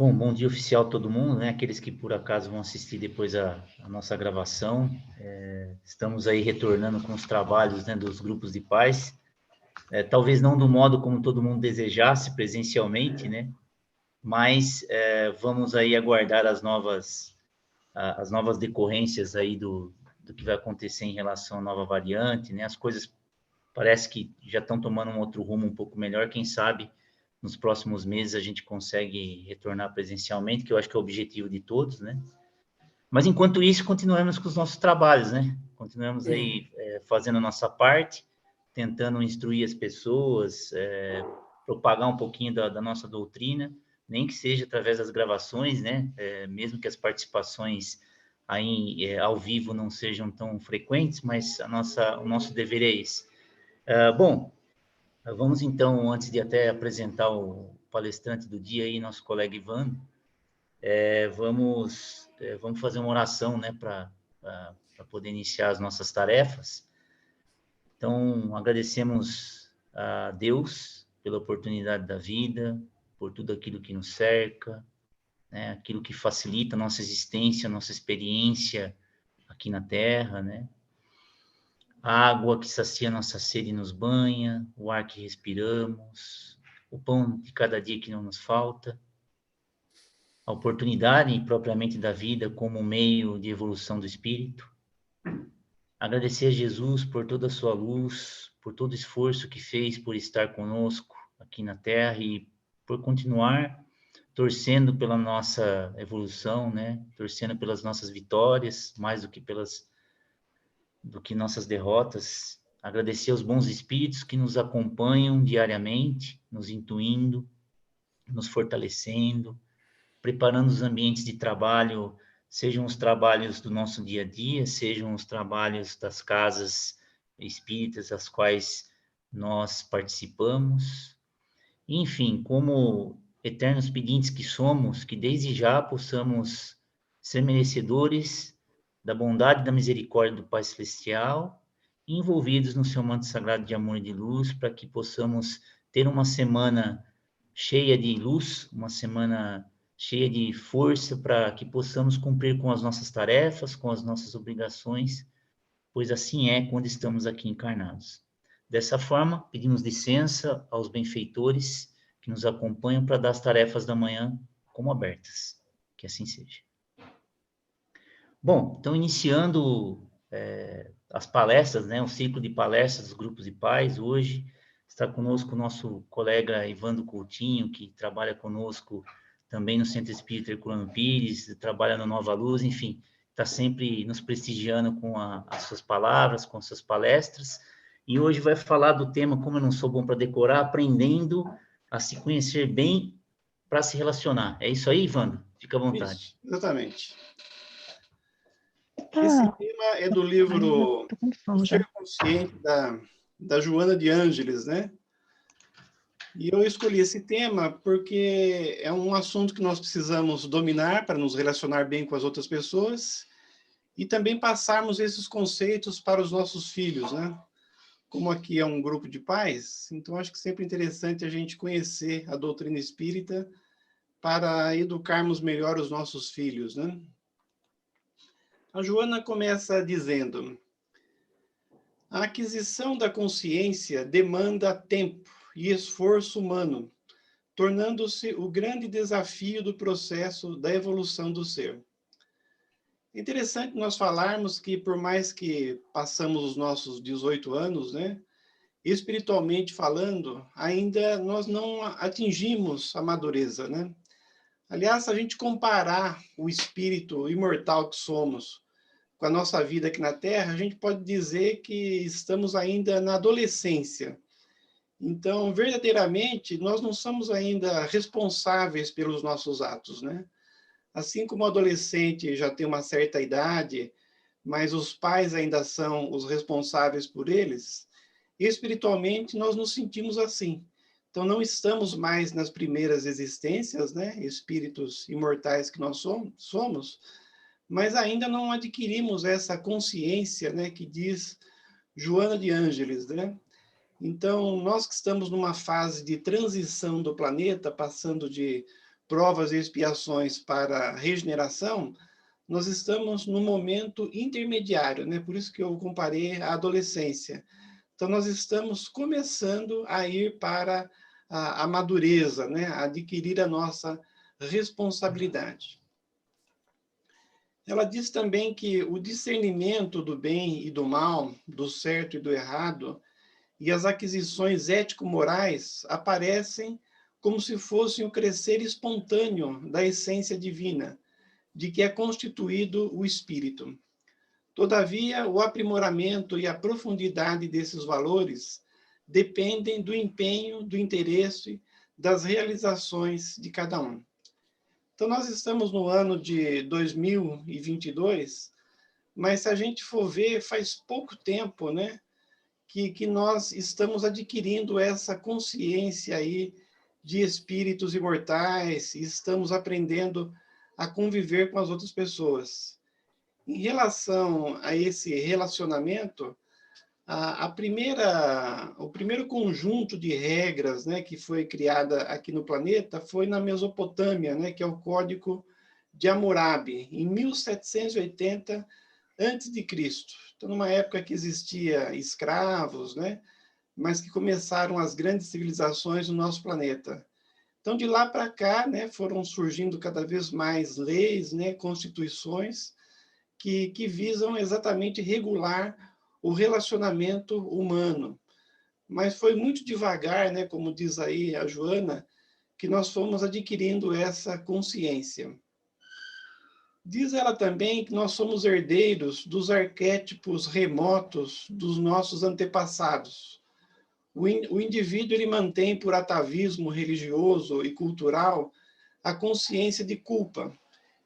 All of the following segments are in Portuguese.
Bom dia oficial a todo mundo, né? Aqueles que por acaso vão assistir depois a nossa gravação. Estamos aí retornando com os trabalhos, né, dos grupos de paz. Talvez não do modo como todo mundo desejasse presencialmente, né? Mas vamos aí aguardar as novas decorrências aí do que vai acontecer em relação à nova variante, né? As coisas parece que já estão tomando um outro rumo um pouco melhor. Quem sabe nos próximos meses a gente consegue retornar presencialmente, que eu acho que é o objetivo de todos, né? Mas enquanto isso, continuamos com os nossos trabalhos, né? Continuamos aí fazendo a nossa parte, tentando instruir as pessoas, propagar um pouquinho da nossa doutrina, nem que seja através das gravações, né? Mesmo que as participações aí ao vivo não sejam tão frequentes, mas o nosso dever é esse. Bom, vamos então, antes de até apresentar o palestrante do dia aí, nosso colega Ivan, vamos fazer uma oração, né, para poder iniciar as nossas tarefas. Então, agradecemos a Deus pela oportunidade da vida, por tudo aquilo que nos cerca, né, aquilo que facilita a nossa existência, a nossa experiência aqui na Terra, né? A água que sacia nossa sede e nos banha, o ar que respiramos, o pão de cada dia que não nos falta, a oportunidade propriamente da vida como meio de evolução do espírito. Agradecer a Jesus por toda a sua luz, por todo o esforço que fez por estar conosco aqui na Terra e por continuar torcendo pela nossa evolução, né? Torcendo pelas nossas vitórias, mais do que nossas derrotas. Agradecer aos bons espíritos que nos acompanham diariamente, nos intuindo, nos fortalecendo, preparando os ambientes de trabalho, sejam os trabalhos do nosso dia a dia, sejam os trabalhos das casas espíritas, das quais nós participamos. Enfim, como eternos pedintes que somos, que desde já possamos ser merecedores da bondade e da misericórdia do Pai Celestial, envolvidos no seu manto sagrado de amor e de luz, para que possamos ter uma semana cheia de luz, uma semana cheia de força, para que possamos cumprir com as nossas tarefas, com as nossas obrigações, pois assim é quando estamos aqui encarnados. Dessa forma, pedimos licença aos benfeitores que nos acompanham para dar as tarefas da manhã como abertas. Que assim seja. Bom, então iniciando as palestras, né, o ciclo de palestras dos grupos de pais, hoje está conosco o nosso colega Ivando Coutinho, que trabalha conosco também no Centro Espírita Herculano Pires, trabalha no Nova Luz, enfim, está sempre nos prestigiando com as suas palavras, com as suas palestras, e hoje vai falar do tema, como eu não sou bom para decorar, aprendendo a se conhecer bem para se relacionar. É isso aí, Ivando? Fica à vontade. Isso, exatamente. Esse tema é do livro O Ser Consciente, da Joana de Ângeles, né? E eu escolhi esse tema porque é um assunto que nós precisamos dominar para nos relacionar bem com as outras pessoas e também passarmos esses conceitos para os nossos filhos, né? Como aqui é um grupo de pais, então acho que sempre é interessante a gente conhecer a doutrina espírita para educarmos melhor os nossos filhos, né? A Joana começa dizendo: a aquisição da consciência demanda tempo e esforço humano, tornando-se o grande desafio do processo da evolução do ser. É interessante nós falarmos que, por mais que passamos os nossos 18 anos, né, espiritualmente falando, ainda nós não atingimos a madureza, né? Aliás, se a gente comparar o espírito imortal que somos com a nossa vida aqui na Terra, a gente pode dizer que estamos ainda na adolescência. Então, verdadeiramente, nós não somos ainda responsáveis pelos nossos atos, né? Assim como o adolescente já tem uma certa idade, mas os pais ainda são os responsáveis por eles, espiritualmente nós nos sentimos assim. Então, não estamos mais nas primeiras existências, né? Espíritos imortais que nós somos, mas ainda não adquirimos essa consciência, né, que diz Joana de Ângeles, né? Então, nós que estamos numa fase de transição do planeta, passando de provas e expiações para regeneração, nós estamos no momento intermediário, né? Por isso que eu comparei a adolescência. Então, nós estamos começando a ir para a madureza, né? A adquirir a nossa responsabilidade. Ela diz também que o discernimento do bem e do mal, do certo e do errado, e as aquisições ético-morais aparecem como se fossem o crescer espontâneo da essência divina, de que é constituído o espírito. Todavia, o aprimoramento e a profundidade desses valores dependem do empenho, do interesse, das realizações de cada um. Então, nós estamos no ano de 2022, mas se a gente for ver, faz pouco tempo, né, que nós estamos adquirindo essa consciência aí de espíritos imortais e estamos aprendendo a conviver com as outras pessoas. Em relação a esse relacionamento, o primeiro conjunto de regras, né, que foi criada aqui no planeta foi na Mesopotâmia, né, que é o Código de Hammurabi, em 1780 a.C. Então, numa época que existia escravos, né, mas que começaram as grandes civilizações no nosso planeta. Então, de lá para cá, né, foram surgindo cada vez mais leis, né, constituições, que visam exatamente regular o relacionamento humano. Mas foi muito devagar, né, como diz aí a Joana, que nós fomos adquirindo essa consciência. Diz ela também que nós somos herdeiros dos arquétipos remotos dos nossos antepassados. O indivíduo ele mantém por atavismo religioso e cultural a consciência de culpa,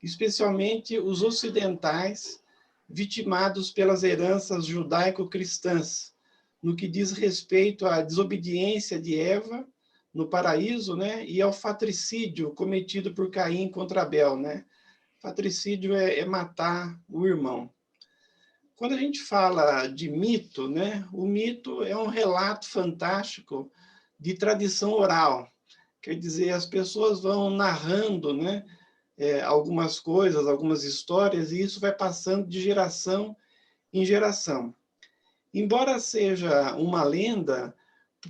especialmente os ocidentais, vitimados pelas heranças judaico-cristãs, no que diz respeito à desobediência de Eva no paraíso, né, e ao fratricídio cometido por Caim contra Abel, né? Fratricídio é matar o irmão. Quando a gente fala de mito, né, o mito é um relato fantástico de tradição oral. Quer dizer, as pessoas vão narrando, né, algumas coisas, algumas histórias, e isso vai passando de geração em geração. Embora seja uma lenda,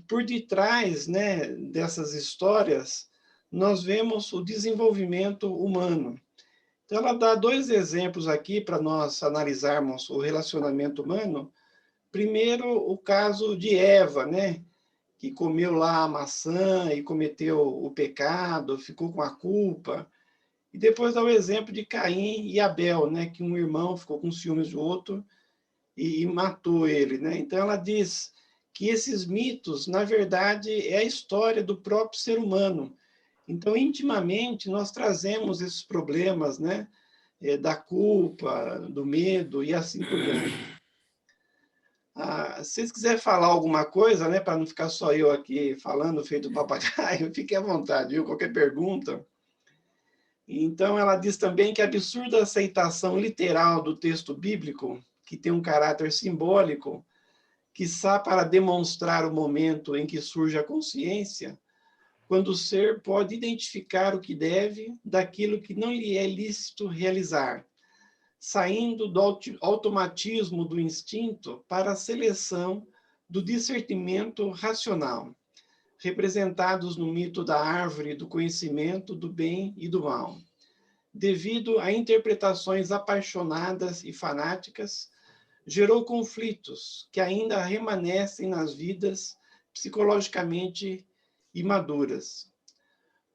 por detrás, né, dessas histórias, nós vemos o desenvolvimento humano. Então, ela dá dois exemplos aqui para nós analisarmos o relacionamento humano. Primeiro, o caso de Eva, né, que comeu lá a maçã e cometeu o pecado, ficou com a culpa. E depois dá o exemplo de Caim e Abel, né, que um irmão ficou com ciúmes do outro e matou ele, né? Então ela diz que esses mitos, na verdade, é a história do próprio ser humano. Então, intimamente, nós trazemos esses problemas, né, da culpa, do medo e assim por diante. Se vocês quiserem falar alguma coisa, né, para não ficar só eu aqui falando, feito papagaio, fique à vontade, viu? Qualquer pergunta. Então, ela diz também que a absurda aceitação literal do texto bíblico, que tem um caráter simbólico, quiçá para demonstrar o momento em que surge a consciência, quando o ser pode identificar o que deve daquilo que não lhe é lícito realizar, saindo do automatismo do instinto para a seleção do discernimento racional, representados no mito da árvore do conhecimento do bem e do mal. Devido a interpretações apaixonadas e fanáticas, gerou conflitos que ainda remanescem nas vidas psicologicamente imaduras.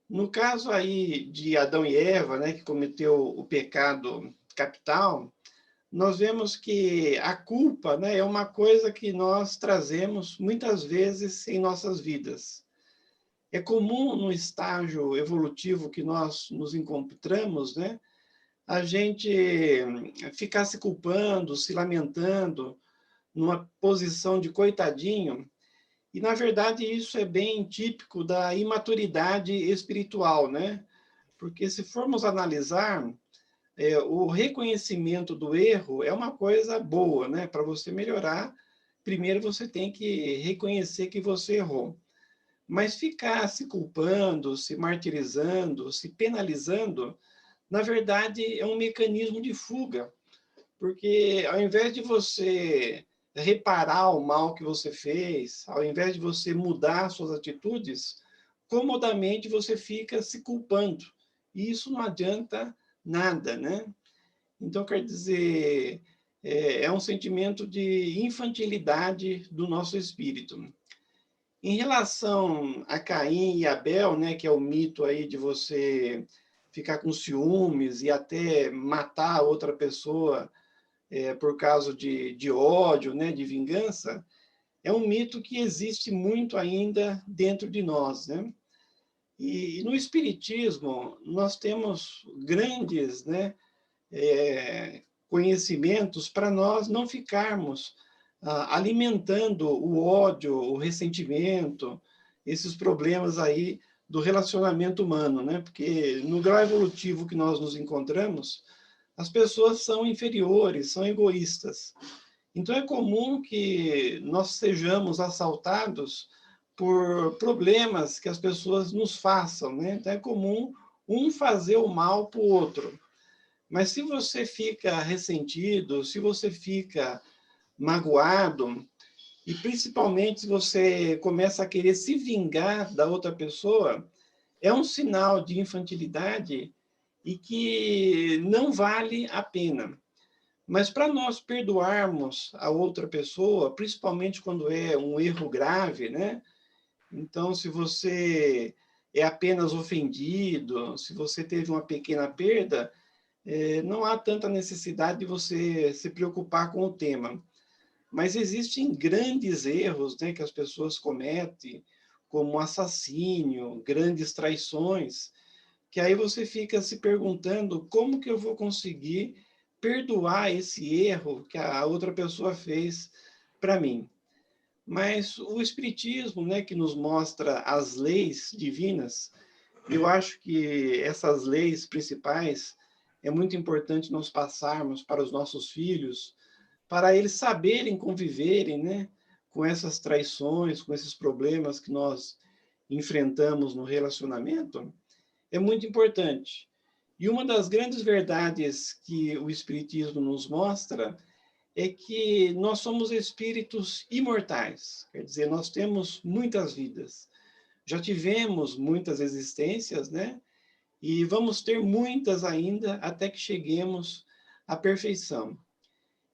No caso aí de Adão e Eva, né, que cometeu o pecado capital, nós vemos que a culpa, né, é uma coisa que nós trazemos muitas vezes em nossas vidas. É comum no estágio evolutivo que nós nos encontramos, né, a gente ficar se culpando, se lamentando, numa posição de coitadinho, e na verdade isso é bem típico da imaturidade espiritual, né? Porque se formos analisar, o reconhecimento do erro é uma coisa boa, né? Para você melhorar, primeiro você tem que reconhecer que você errou. Mas ficar se culpando, se martirizando, se penalizando, na verdade, é um mecanismo de fuga, porque ao invés de você reparar o mal que você fez, ao invés de você mudar suas atitudes, comodamente você fica se culpando. E isso não adianta nada, né? Então, quer dizer, é um sentimento de infantilidade do nosso espírito. Em relação a Caim e Abel, né, que é o mito aí de você ficar com ciúmes e até matar outra pessoa por causa de ódio, né, de vingança, é um mito que existe muito ainda dentro de nós, né? E no Espiritismo, nós temos grandes, né, conhecimentos para nós não ficarmos alimentando o ódio, o ressentimento, esses problemas aí do relacionamento humano, né? Porque no grau evolutivo que nós nos encontramos, as pessoas são inferiores, são egoístas. Então é comum que nós sejamos assaltados por problemas que as pessoas nos façam, né? Então é comum um fazer o mal para o outro. Mas se você fica ressentido, se você fica magoado, e principalmente se você começa a querer se vingar da outra pessoa, é um sinal de infantilidade e que não vale a pena. Mas para nós perdoarmos a outra pessoa, principalmente quando é um erro grave, né? Então, se você é apenas ofendido, se você teve uma pequena perda, não há tanta necessidade de você se preocupar com o tema. Mas existem grandes erros, né, que as pessoas cometem, como assassínio, grandes traições, que aí você fica se perguntando como que eu vou conseguir perdoar esse erro que a outra pessoa fez para mim. Mas o Espiritismo, né, que nos mostra as leis divinas, eu acho que essas leis principais é muito importante nós passarmos para os nossos filhos, para eles saberem conviverem, né, com essas traições, com esses problemas que nós enfrentamos no relacionamento, é muito importante. E uma das grandes verdades que o Espiritismo nos mostra é que nós somos espíritos imortais, quer dizer, nós temos muitas vidas. Já tivemos muitas existências, né? E vamos ter muitas ainda até que cheguemos à perfeição.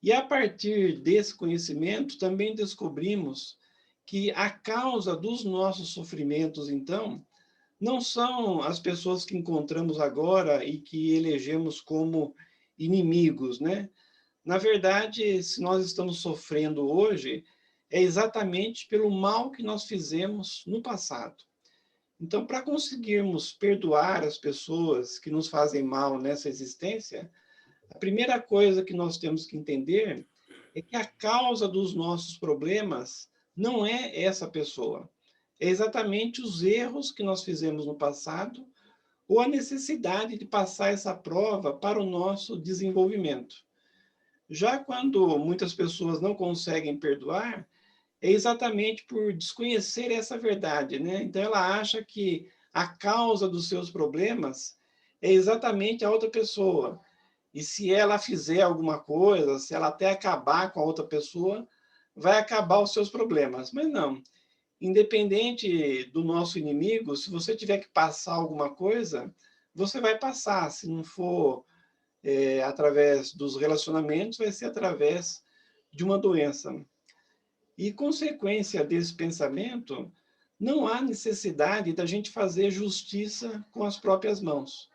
E a partir desse conhecimento, também descobrimos que a causa dos nossos sofrimentos, então, não são as pessoas que encontramos agora e que elegemos como inimigos, né? Na verdade, se nós estamos sofrendo hoje, é exatamente pelo mal que nós fizemos no passado. Então, para conseguirmos perdoar as pessoas que nos fazem mal nessa existência, a primeira coisa que nós temos que entender é que a causa dos nossos problemas não é essa pessoa. É exatamente os erros que nós fizemos no passado ou a necessidade de passar essa prova para o nosso desenvolvimento. Já quando muitas pessoas não conseguem perdoar, é exatamente por desconhecer essa verdade, né? Então ela acha que a causa dos seus problemas é exatamente a outra pessoa. E se ela fizer alguma coisa, se ela até acabar com a outra pessoa, vai acabar os seus problemas. Mas não. Independente do nosso inimigo, se você tiver que passar alguma coisa, você vai passar. Se não for através dos relacionamentos, vai ser através de uma doença. E, consequência desse pensamento, não há necessidade da gente fazer justiça com as próprias mãos.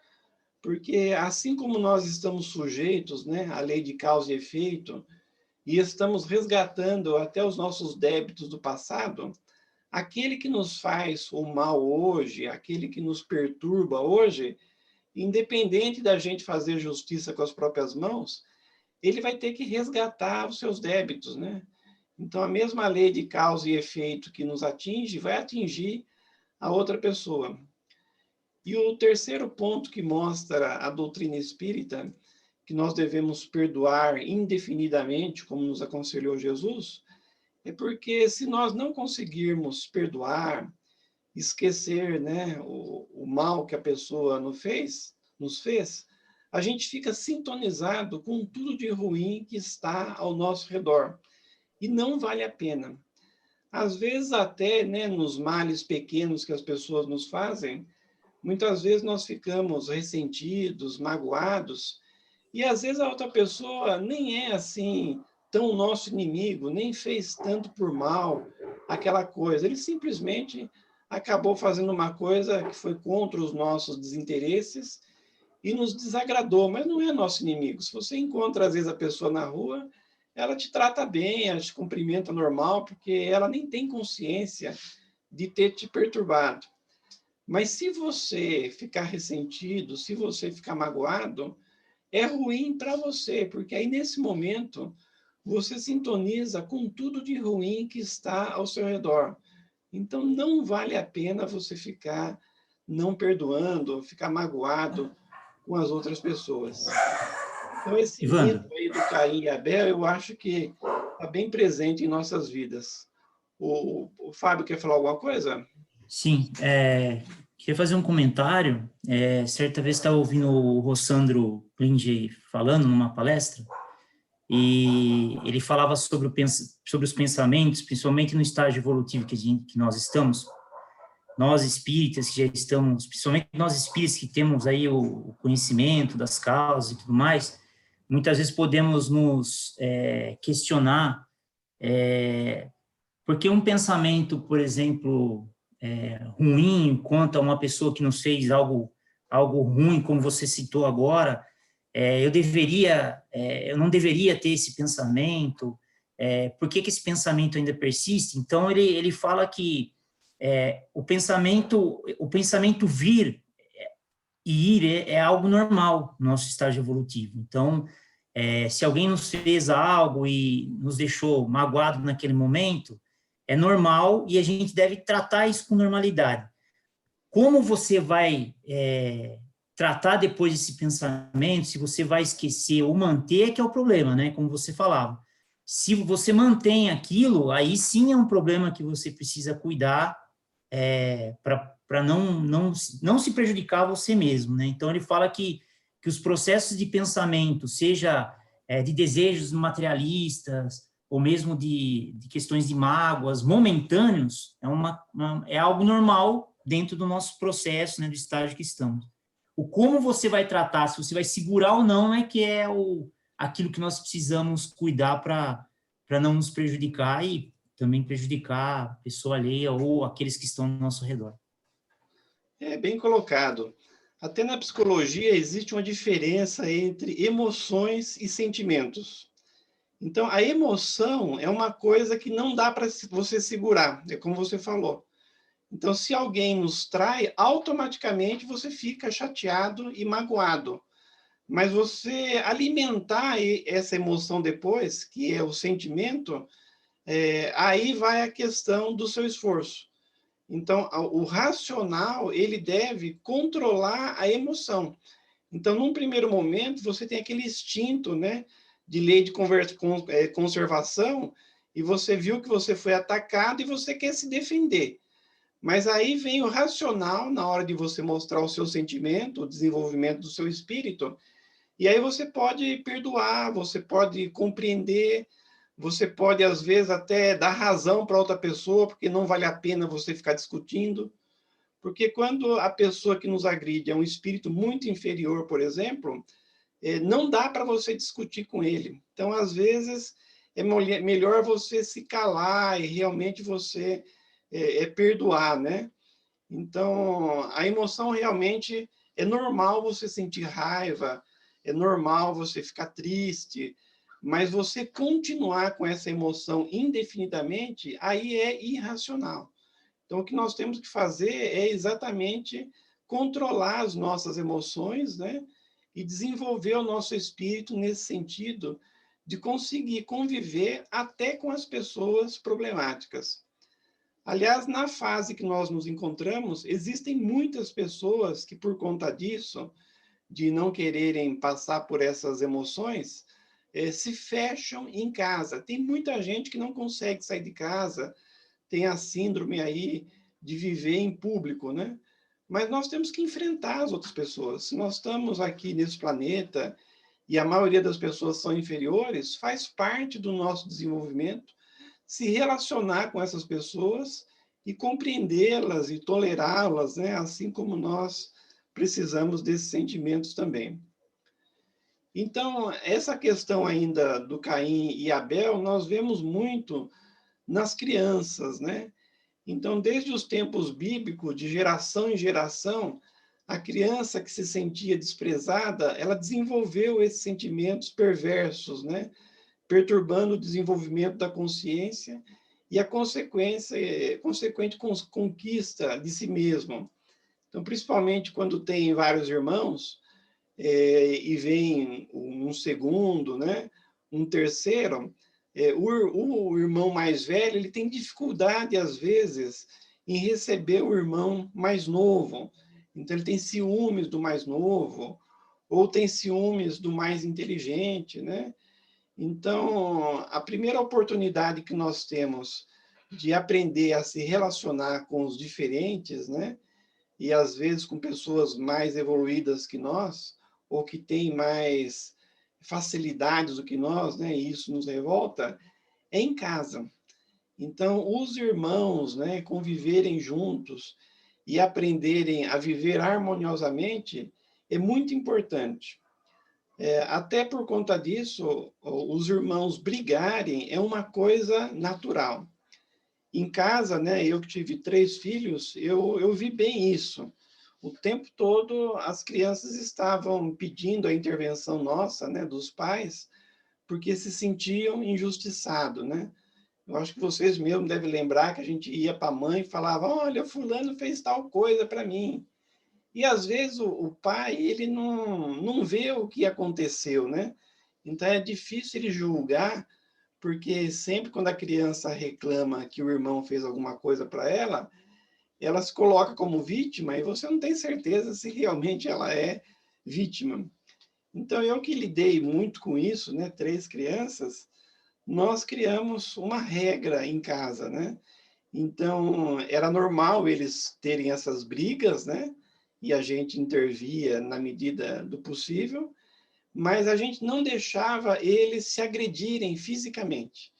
Porque, assim como nós estamos sujeitos, né, à lei de causa e efeito, e estamos resgatando até os nossos débitos do passado, aquele que nos faz o mal hoje, aquele que nos perturba hoje, independente da gente fazer justiça com as próprias mãos, ele vai ter que resgatar os seus débitos, né? Então, a mesma lei de causa e efeito que nos atinge vai atingir a outra pessoa. E o terceiro ponto que mostra a doutrina espírita, que nós devemos perdoar indefinidamente, como nos aconselhou Jesus, é porque se nós não conseguirmos perdoar, esquecer, né, o mal que a pessoa nos fez, a gente fica sintonizado com tudo de ruim que está ao nosso redor. E não vale a pena. Às vezes, até, né, nos males pequenos que as pessoas nos fazem, muitas vezes nós ficamos ressentidos, magoados, e às vezes a outra pessoa nem é assim tão nosso inimigo, nem fez tanto por mal aquela coisa. Ele simplesmente acabou fazendo uma coisa que foi contra os nossos desinteresses e nos desagradou, mas não é nosso inimigo. Se você encontra, às vezes, a pessoa na rua, ela te trata bem, ela te cumprimenta normal, porque ela nem tem consciência de ter te perturbado. Mas se você ficar ressentido, se você ficar magoado, é ruim para você, porque aí, nesse momento, você sintoniza com tudo de ruim que está ao seu redor. Então, não vale a pena você ficar não perdoando, ficar magoado com as outras pessoas. Então, esse mito Evandro, aí do Caim e Abel, eu acho que está bem presente em nossas vidas. O Fábio quer falar alguma coisa? sim, queria fazer um comentário. Certa vez estava ouvindo o Rossandro Linde falando numa palestra, e ele falava sobre os pensamentos, principalmente no estágio evolutivo que nós estamos, nós espíritas que já estamos, principalmente nós espíritas que temos aí o conhecimento das causas e tudo mais, muitas vezes podemos nos questionar, porque um pensamento, por exemplo, ruim quanto a uma pessoa que nos fez algo ruim, como você citou agora, eu não deveria ter esse pensamento, por que esse pensamento ainda persiste? Então, ele fala que o pensamento vir e ir é algo normal no nosso estágio evolutivo. Então, se alguém nos fez algo e nos deixou magoado naquele momento, é normal e a gente deve tratar isso com normalidade. Como você vai tratar depois desse pensamento, se você vai esquecer ou manter, que é o problema, né? Como você falava. Se você mantém aquilo, aí sim é um problema que você precisa cuidar para não se prejudicar você mesmo, né? Então, ele fala que os processos de pensamento, seja de desejos materialistas, ou mesmo de questões de mágoas momentâneos, é algo normal dentro do nosso processo, né, do estágio que estamos. O como você vai tratar, se você vai segurar ou não, que é aquilo que nós precisamos cuidar para não nos prejudicar e também prejudicar a pessoa alheia ou aqueles que estão ao nosso redor. É bem colocado. Até na psicologia existe uma diferença entre emoções e sentimentos. Então, a emoção é uma coisa que não dá para você segurar, é como você falou. Então, se alguém nos trai, automaticamente você fica chateado e magoado. Mas você alimentar essa emoção depois, que é o sentimento, aí vai a questão do seu esforço. Então, o racional, ele deve controlar a emoção. Então, num primeiro momento, você tem aquele instinto, né, de lei de conservação, e você viu que você foi atacado e você quer se defender. Mas aí vem o racional na hora de você mostrar o seu sentimento, o desenvolvimento do seu espírito, e aí você pode perdoar, você pode compreender, você pode, às vezes, até dar razão para outra pessoa, porque não vale a pena você ficar discutindo. Porque quando a pessoa que nos agride é um espírito muito inferior, por exemplo, não dá para você discutir com ele. Então, às vezes, é melhor você se calar e realmente você perdoar, né? Então, a emoção realmente é normal você sentir raiva, é normal você ficar triste, mas você continuar com essa emoção indefinidamente, aí é irracional. Então, o que nós temos que fazer é exatamente controlar as nossas emoções, né? E desenvolver o nosso espírito nesse sentido de conseguir conviver até com as pessoas problemáticas. Aliás, na fase que nós nos encontramos, existem muitas pessoas que, por conta disso, de não quererem passar por essas emoções, se fecham em casa. Tem muita gente que não consegue sair de casa, tem a síndrome aí de viver em público, né? Mas nós temos que enfrentar as outras pessoas. Se nós estamos aqui nesse planeta e a maioria das pessoas são inferiores, faz parte do nosso desenvolvimento se relacionar com essas pessoas e compreendê-las e tolerá-las, né? Assim como nós precisamos desses sentimentos também. Então, essa questão ainda do Caim e Abel, nós vemos muito nas crianças, né? Então, desde os tempos bíblicos, de geração em geração, a criança que se sentia desprezada, ela desenvolveu esses sentimentos perversos, né? Perturbando o desenvolvimento da consciência e a consequente conquista de si mesmo. Então, principalmente quando tem vários irmãos, e vem um segundo, né? Um terceiro, o irmão mais velho, ele tem dificuldade, às vezes, em receber o irmão mais novo. Então, ele tem ciúmes do mais novo, ou tem ciúmes do mais inteligente, né? Então, a primeira oportunidade que nós temos de aprender a se relacionar com os diferentes, né? E às vezes com pessoas mais evoluídas que nós, ou que têm mais facilidades do que nós, né? E isso nos revolta, é em casa. Então, os irmãos, né, conviverem juntos e aprenderem a viver harmoniosamente é muito importante. Até por conta disso, os irmãos brigarem é uma coisa natural. Em casa, né, eu que tive 3 filhos, eu vi bem isso. O tempo todo as crianças estavam pedindo a intervenção nossa, né, dos pais, porque se sentiam injustiçados, né? Eu acho que vocês mesmos devem lembrar que a gente ia para a mãe e falava: olha, fulano fez tal coisa para mim. E às vezes o pai, ele não vê o que aconteceu, né? Então é difícil ele julgar, porque sempre quando a criança reclama que o irmão fez alguma coisa para ela se coloca como vítima e você não tem certeza se realmente ela é vítima. Então eu que lidei muito com isso, né? 3 crianças, nós criamos uma regra em casa, né? Então era normal eles terem essas brigas, né? E a gente intervia na medida do possível, mas a gente não deixava eles se agredirem fisicamente.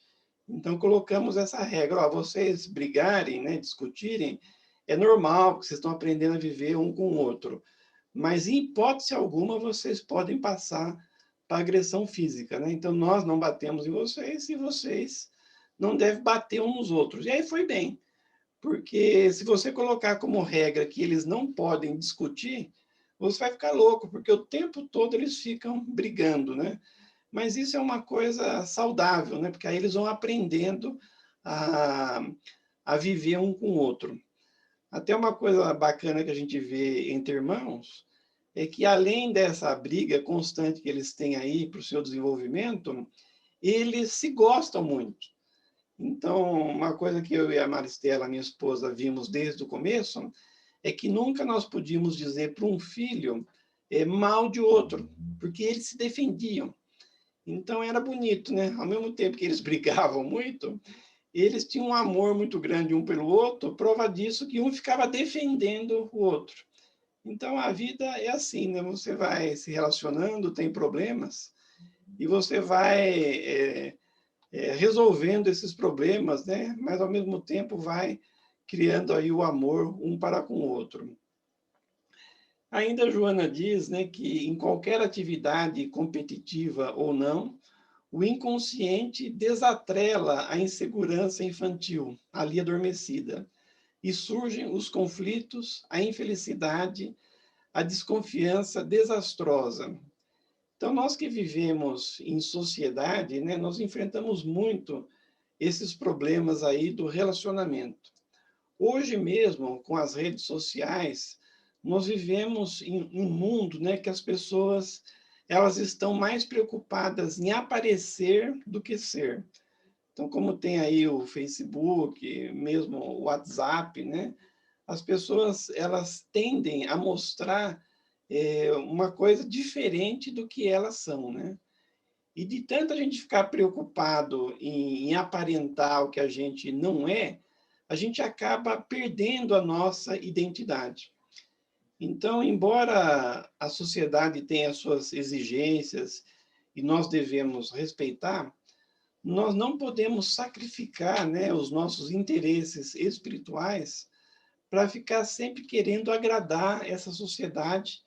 Então, colocamos essa regra: ó, vocês brigarem, né, discutirem, é normal, porque vocês estão aprendendo a viver um com o outro. Mas, em hipótese alguma, vocês podem passar para agressão física, né? Então, nós não batemos em vocês e vocês não devem bater uns nos outros. E aí foi bem, porque se você colocar como regra que eles não podem discutir, você vai ficar louco, porque o tempo todo eles ficam brigando, né? Mas isso é uma coisa saudável, né? Porque aí eles vão aprendendo a, a viver um com o outro. Até uma coisa bacana que a gente vê entre irmãos é que, além dessa briga constante que eles têm aí para o seu desenvolvimento, eles se gostam muito. Então, uma coisa que eu e a Maristela, minha esposa, vimos desde o começo é que nunca nós podíamos dizer para um filho mal de outro, porque eles se defendiam. Então era bonito, né? Ao mesmo tempo que eles brigavam muito, eles tinham um amor muito grande um pelo outro, prova disso que um ficava defendendo o outro. Então a vida é assim, né? Você vai se relacionando, tem problemas, e você vai resolvendo esses problemas, né? Mas ao mesmo tempo vai criando aí o amor um para com o outro. Ainda a Joana diz, né, que em qualquer atividade competitiva ou não, o inconsciente desatrela a insegurança infantil, ali adormecida, e surgem os conflitos, a infelicidade, a desconfiança desastrosa. Então, nós que vivemos em sociedade, né, nós enfrentamos muito esses problemas aí do relacionamento. Hoje mesmo, com as redes sociais, nós vivemos em um mundo, né, que as pessoas elas estão mais preocupadas em aparecer do que ser. Então, como tem aí o Facebook, mesmo o WhatsApp, né, as pessoas elas tendem a mostrar uma coisa diferente do que elas são, né? E de tanto a gente ficar preocupado em aparentar o que a gente não é, a gente acaba perdendo a nossa identidade. Então, embora a sociedade tenha suas exigências e nós devemos respeitar, nós não podemos sacrificar, né, os nossos interesses espirituais para ficar sempre querendo agradar essa sociedade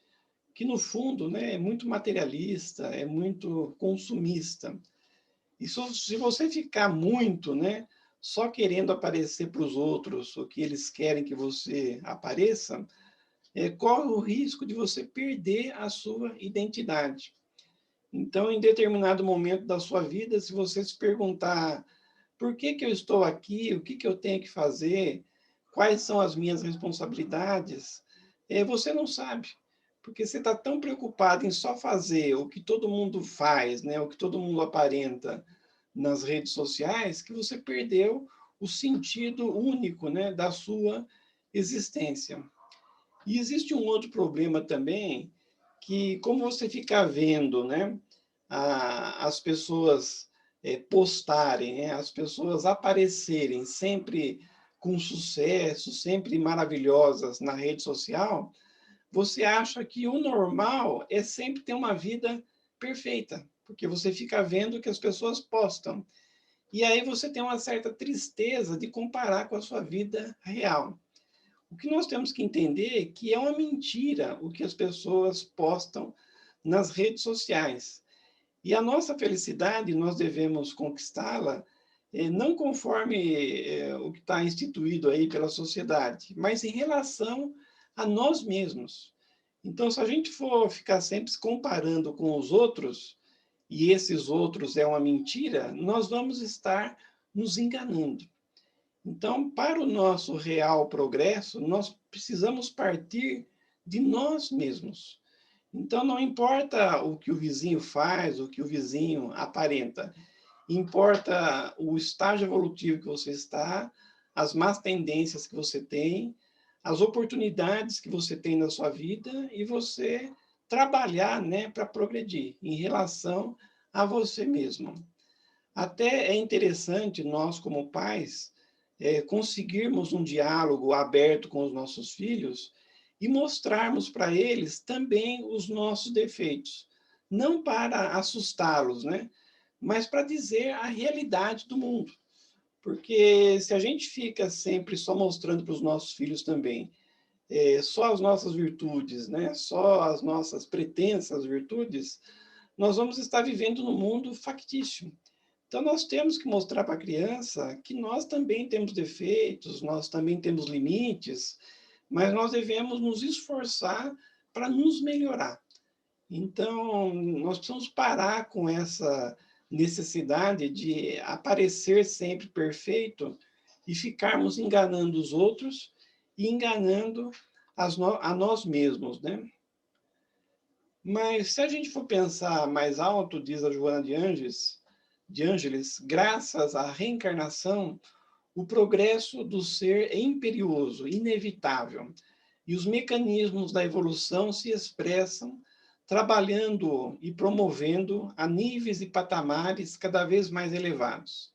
que, no fundo, né, é muito materialista, é muito consumista. E se você ficar muito, né, só querendo aparecer para os outros o que eles querem que você apareça, corre o risco de você perder a sua identidade. Então, em determinado momento da sua vida, se você se perguntar por que que eu estou aqui, o que que eu tenho que fazer, quais são as minhas responsabilidades, você não sabe, porque você está tão preocupado em só fazer o que todo mundo faz, né, o que todo mundo aparenta nas redes sociais, que você perdeu o sentido único, né, da sua existência. E existe um outro problema também, que como você fica vendo, né, as pessoas postarem, né, as pessoas aparecerem sempre com sucesso, sempre maravilhosas na rede social, você acha que o normal é sempre ter uma vida perfeita, porque você fica vendo o que as pessoas postam. E aí você tem uma certa tristeza de comparar com a sua vida real. O que nós temos que entender é que é uma mentira o que as pessoas postam nas redes sociais. E a nossa felicidade, nós devemos conquistá-la, não conforme o que está instituído aí pela sociedade, mas em relação a nós mesmos. Então, se a gente for ficar sempre se comparando com os outros, e esses outros é uma mentira, nós vamos estar nos enganando. Então, para o nosso real progresso, nós precisamos partir de nós mesmos. Então, não importa o que o vizinho faz, o que o vizinho aparenta, importa o estágio evolutivo que você está, as más tendências que você tem, as oportunidades que você tem na sua vida e você trabalhar, né, para progredir em relação a você mesmo. Até é interessante nós, como pais, conseguirmos um diálogo aberto com os nossos filhos e mostrarmos para eles também os nossos defeitos. Não para assustá-los, né? Mas para dizer a realidade do mundo. Porque se a gente fica sempre só mostrando para os nossos filhos também só as nossas virtudes, né? Só as nossas pretensas virtudes, nós vamos estar vivendo num mundo factício. Então, nós temos que mostrar para a criança que nós também temos defeitos, nós também temos limites, mas nós devemos nos esforçar para nos melhorar. Então, nós precisamos parar com essa necessidade de aparecer sempre perfeito e ficarmos enganando os outros e enganando a nós mesmos, né? Mas se a gente for pensar mais alto, diz a Joana de Ângeles, graças à reencarnação, o progresso do ser é imperioso, inevitável, e os mecanismos da evolução se expressam trabalhando e promovendo a níveis e patamares cada vez mais elevados,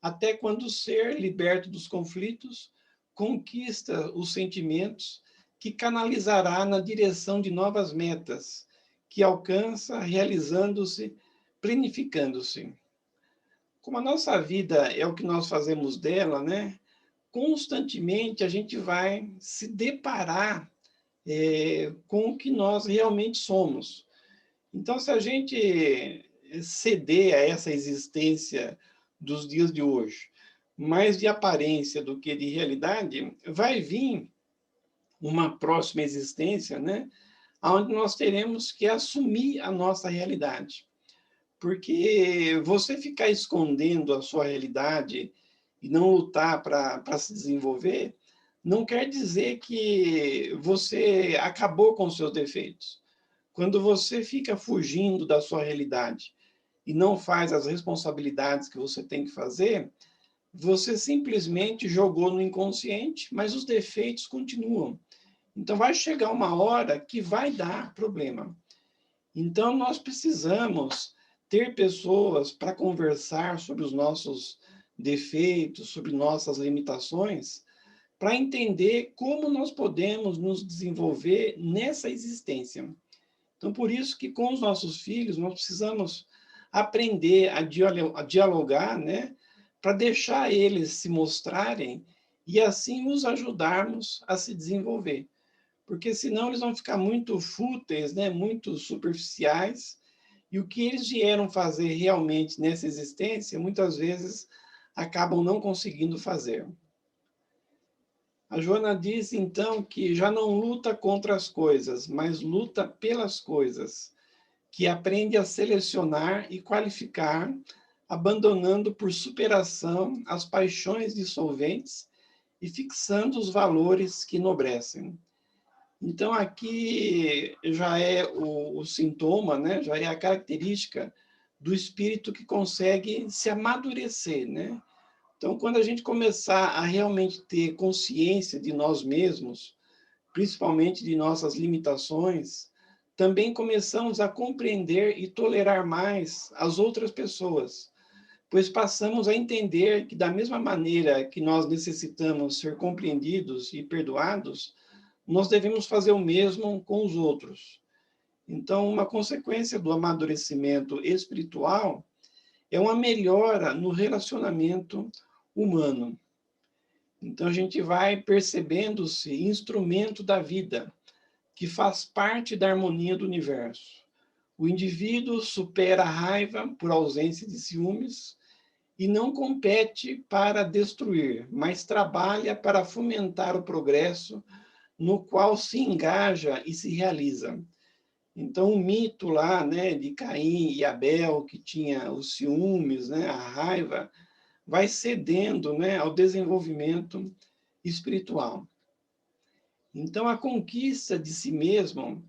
até quando o ser, liberto dos conflitos, conquista os sentimentos que canalizará na direção de novas metas, que alcança realizando-se, planificando-se. Como a nossa vida é o que nós fazemos dela, né? Constantemente a gente vai se deparar com o que nós realmente somos. Então, se a gente ceder a essa existência dos dias de hoje, mais de aparência do que de realidade, vai vir uma próxima existência, né? Onde nós teremos que assumir a nossa realidade. Porque você ficar escondendo a sua realidade e não lutar para se desenvolver, não quer dizer que você acabou com os seus defeitos. Quando você fica fugindo da sua realidade e não faz as responsabilidades que você tem que fazer, você simplesmente jogou no inconsciente, mas os defeitos continuam. Então, vai chegar uma hora que vai dar problema. Então, nós precisamos ter pessoas para conversar sobre os nossos defeitos, sobre nossas limitações, para entender como nós podemos nos desenvolver nessa existência. Então, por isso que com os nossos filhos, nós precisamos aprender a dialogar, né? Para deixar eles se mostrarem e assim os ajudarmos a se desenvolver. Porque senão eles vão ficar muito fúteis, né? Muito superficiais, e o que eles vieram fazer realmente nessa existência, muitas vezes acabam não conseguindo fazer. A Joana diz, então, que já não luta contra as coisas, mas luta pelas coisas, que aprende a selecionar e qualificar, abandonando por superação as paixões dissolventes e fixando os valores que enobrecem. Então, aqui já é o sintoma, né? Já é a característica do espírito que consegue se amadurecer, né? Então, quando a gente começar a realmente ter consciência de nós mesmos, principalmente de nossas limitações, também começamos a compreender e tolerar mais as outras pessoas, pois passamos a entender que, da mesma maneira que nós necessitamos ser compreendidos e perdoados, nós devemos fazer o mesmo com os outros. Então, uma consequência do amadurecimento espiritual é uma melhora no relacionamento humano. Então, a gente vai percebendo-se instrumento da vida, que faz parte da harmonia do universo. O indivíduo supera a raiva por ausência de ciúmes e não compete para destruir, mas trabalha para fomentar o progresso no qual se engaja e se realiza. Então, o mito lá, né, de Caim e Abel, que tinha os ciúmes, né, a raiva, vai cedendo, né, ao desenvolvimento espiritual. Então, a conquista de si mesmo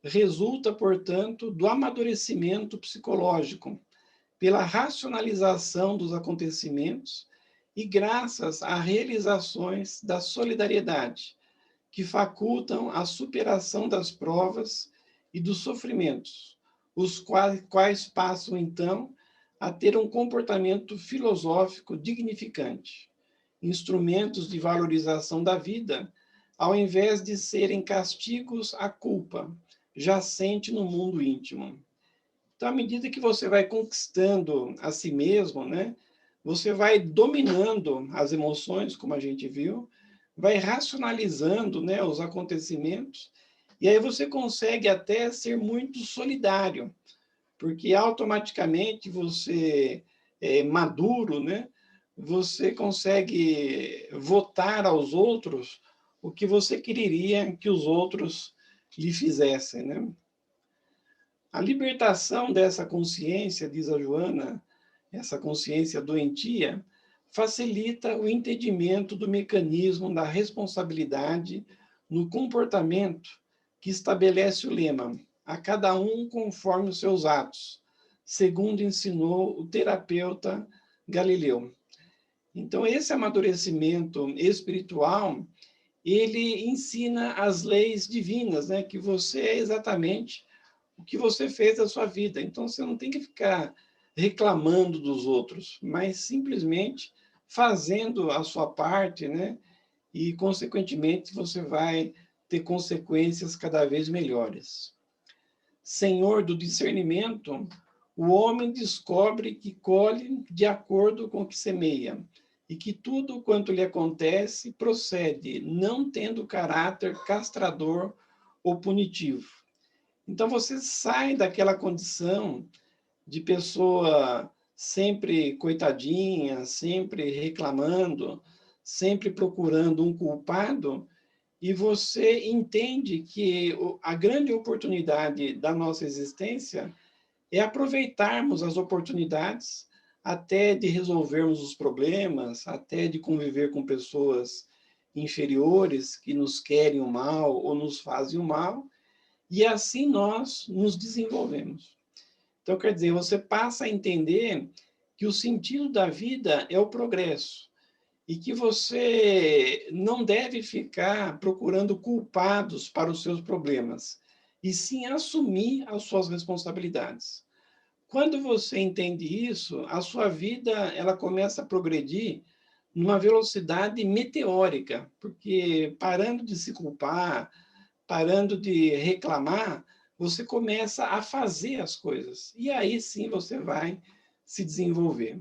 resulta, portanto, do amadurecimento psicológico, pela racionalização dos acontecimentos e graças a realizações da solidariedade, que facultam a superação das provas e dos sofrimentos, os quais passam, então, a ter um comportamento filosófico dignificante, instrumentos de valorização da vida, ao invés de serem castigos à culpa, jacente no mundo íntimo. Então, à medida que você vai conquistando a si mesmo, né, você vai dominando as emoções, como a gente viu, vai racionalizando, né, os acontecimentos, e aí você consegue até ser muito solidário, porque automaticamente você é maduro, né? Você consegue votar aos outros o que você quereria que os outros lhe fizessem, né? A libertação dessa consciência, diz a Joana, essa consciência doentia, facilita o entendimento do mecanismo da responsabilidade no comportamento que estabelece o lema: a cada um conforme os seus atos, segundo ensinou o terapeuta Galileu. Então, esse amadurecimento espiritual, ele ensina as leis divinas, né? Que você é exatamente o que você fez da sua vida. Então, você não tem que ficar reclamando dos outros, mas simplesmente fazendo a sua parte, né? E, consequentemente, você vai ter consequências cada vez melhores. Senhor do discernimento, o homem descobre que colhe de acordo com o que semeia, e que tudo quanto lhe acontece procede, não tendo caráter castrador ou punitivo. Então, você sai daquela condição de pessoa sempre coitadinha, sempre reclamando, sempre procurando um culpado, e você entende que a grande oportunidade da nossa existência é aproveitarmos as oportunidades até de resolvermos os problemas, até de conviver com pessoas inferiores que nos querem o mal ou nos fazem o mal, e assim nós nos desenvolvemos. Então, quer dizer, você passa a entender que o sentido da vida é o progresso e que você não deve ficar procurando culpados para os seus problemas, e sim assumir as suas responsabilidades. Quando você entende isso, a sua vida ela começa a progredir numa velocidade meteórica, porque parando de se culpar, parando de reclamar, você começa a fazer as coisas. E aí sim você vai se desenvolver.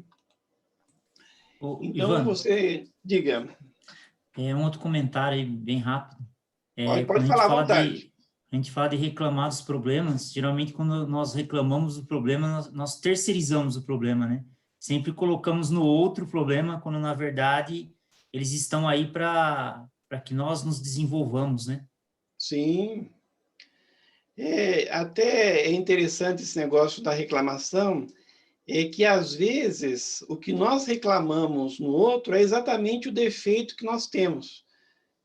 Então, Ivan, você... Diga. Um outro comentário aí, bem rápido. Pode falar à vontade. A gente fala de reclamar dos problemas, geralmente quando nós reclamamos do problema, nós terceirizamos o problema, né? Sempre colocamos no outro o problema, quando na verdade eles estão aí para que nós nos desenvolvamos, né? Sim. Até é interessante esse negócio da reclamação, é que às vezes o que nós reclamamos no outro é exatamente o defeito que nós temos.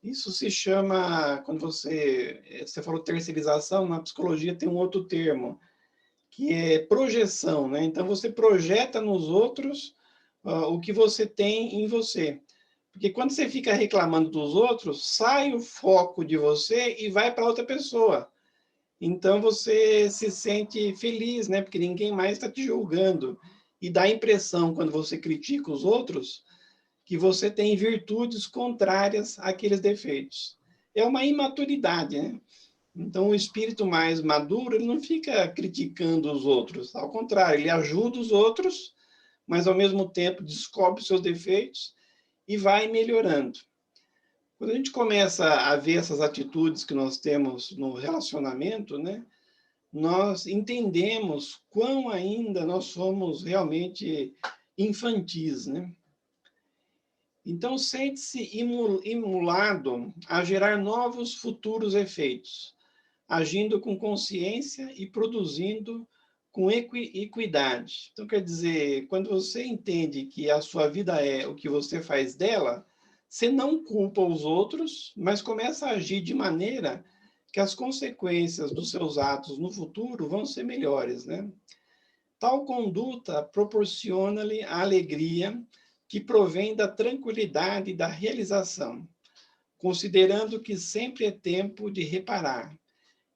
Isso se chama, quando você falou terceirização, na psicologia tem um outro termo, que é projeção, né? Então, você projeta nos outros o que você tem em você. Porque quando você fica reclamando dos outros, sai o foco de você e vai para outra pessoa. Então, você se sente feliz, né? Porque ninguém mais está te julgando. E dá a impressão, quando você critica os outros, que você tem virtudes contrárias àqueles defeitos. É uma imaturidade, né? Então, o espírito mais maduro, ele não fica criticando os outros. Ao contrário, ele ajuda os outros, mas, ao mesmo tempo, descobre seus defeitos e vai melhorando. Quando a gente começa a ver essas atitudes que nós temos no relacionamento, né, nós entendemos quão ainda nós somos realmente infantis, né? Então, sente-se imulado a gerar novos futuros efeitos, agindo com consciência e produzindo com equidade. Então, quer dizer, quando você entende que a sua vida é o que você faz dela, você não culpa os outros, mas começa a agir de maneira que as consequências dos seus atos no futuro vão ser melhores, né? Tal conduta proporciona-lhe a alegria que provém da tranquilidade e da realização, considerando que sempre é tempo de reparar,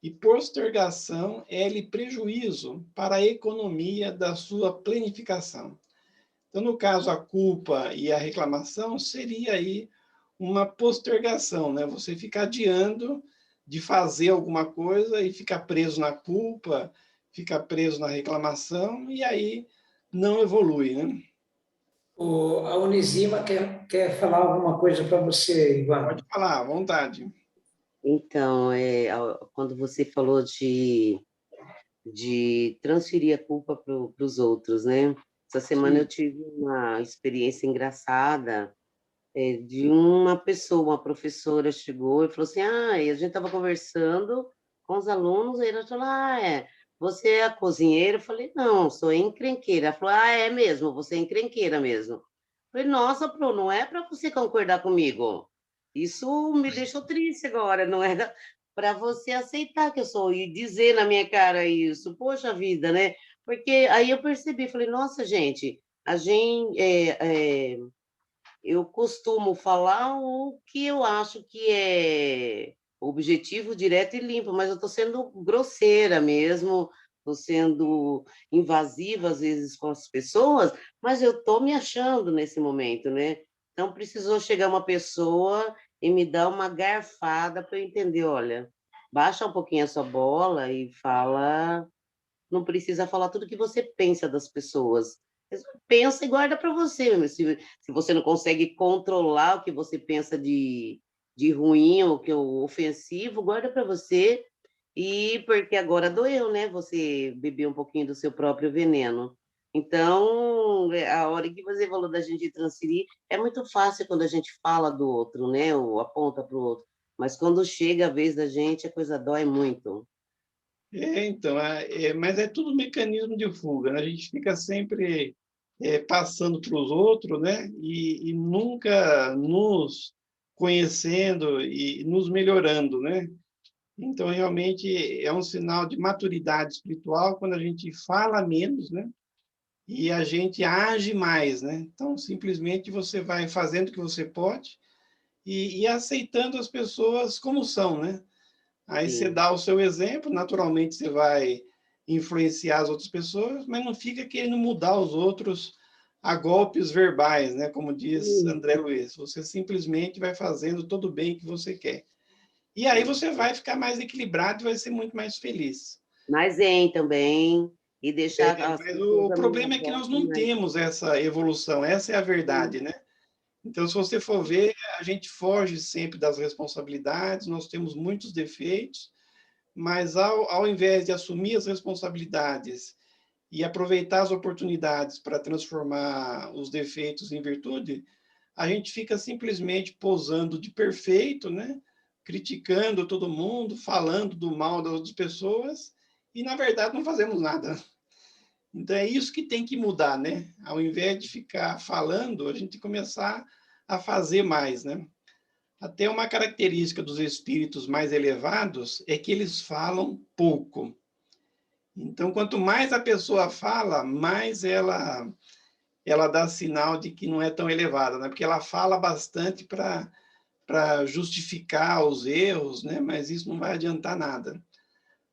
e postergação é-lhe prejuízo para a economia da sua planificação. Então, no caso, a culpa e a reclamação seria aí uma postergação, né? Você fica adiando de fazer alguma coisa e ficar preso na culpa, fica preso na reclamação e aí não evolui, né? A Unisima quer falar alguma coisa para você, Ivan? Pode falar, à vontade. Então, quando você falou de transferir a culpa para os outros, né? Essa semana eu tive uma experiência engraçada de uma pessoa, uma professora chegou e falou assim, a gente estava conversando com os alunos, e ela falou, você é a cozinheira? Eu falei, não, sou encrenqueira. Ela falou, é mesmo, você é encrenqueira mesmo. Eu falei, nossa, Pro, não é para você concordar comigo. Isso me deixou triste agora, não era para você aceitar que eu sou e dizer na minha cara isso. Poxa vida, né? Porque aí eu percebi, falei, nossa, gente, eu costumo falar o que eu acho que é objetivo, direto e limpo, mas eu estou sendo grosseira mesmo, estou sendo invasiva às vezes com as pessoas, mas eu estou me achando nesse momento, né? Então precisou chegar uma pessoa e me dar uma garfada para eu entender, olha, baixa um pouquinho a sua bola e fala, não precisa falar tudo que você pensa das pessoas. Pensa e guarda para você. Se você não consegue controlar o que você pensa de ruim ou que é ofensivo, guarda para você. E porque agora doeu, né? Você beber um pouquinho do seu próprio veneno. Então, a hora que você falou da gente transferir, é muito fácil quando a gente fala do outro, né? Ou aponta para o outro. Mas quando chega a vez da gente, a coisa dói muito. Então, mas é tudo mecanismo de fuga, né? A gente fica sempre passando para os outros, né? E nunca nos conhecendo e nos melhorando, né? Então, realmente, é um sinal de maturidade espiritual quando a gente fala menos, né? E a gente age mais, né? Então, simplesmente você vai fazendo o que você pode e aceitando as pessoas como são, né? Aí você dá o seu exemplo, naturalmente você vai influenciar as outras pessoas, mas não fica querendo mudar os outros a golpes verbais, né? Como diz André Luiz. Você simplesmente vai fazendo todo o bem que você quer. E aí você vai ficar mais equilibrado e vai ser muito mais feliz. Mais zen também, e deixar as Mas pessoas o à problema minha é que nós volta não mais. temos essa evolução, essa é a verdade, né? Então, se você for ver, a gente foge sempre das responsabilidades, nós temos muitos defeitos, mas ao invés de assumir as responsabilidades e aproveitar as oportunidades para transformar os defeitos em virtude, a gente fica simplesmente posando de perfeito, né? Criticando todo mundo, falando do mal das outras pessoas, e, na verdade, não fazemos nada. Então, é isso que tem que mudar, né? Ao invés de ficar falando, a gente tem que começar a fazer mais, né? Até uma característica dos espíritos mais elevados é que eles falam pouco. Então, quanto mais a pessoa fala, mais ela dá sinal de que não é tão elevada, né? Porque ela fala bastante para justificar os erros, né? Mas isso não vai adiantar nada.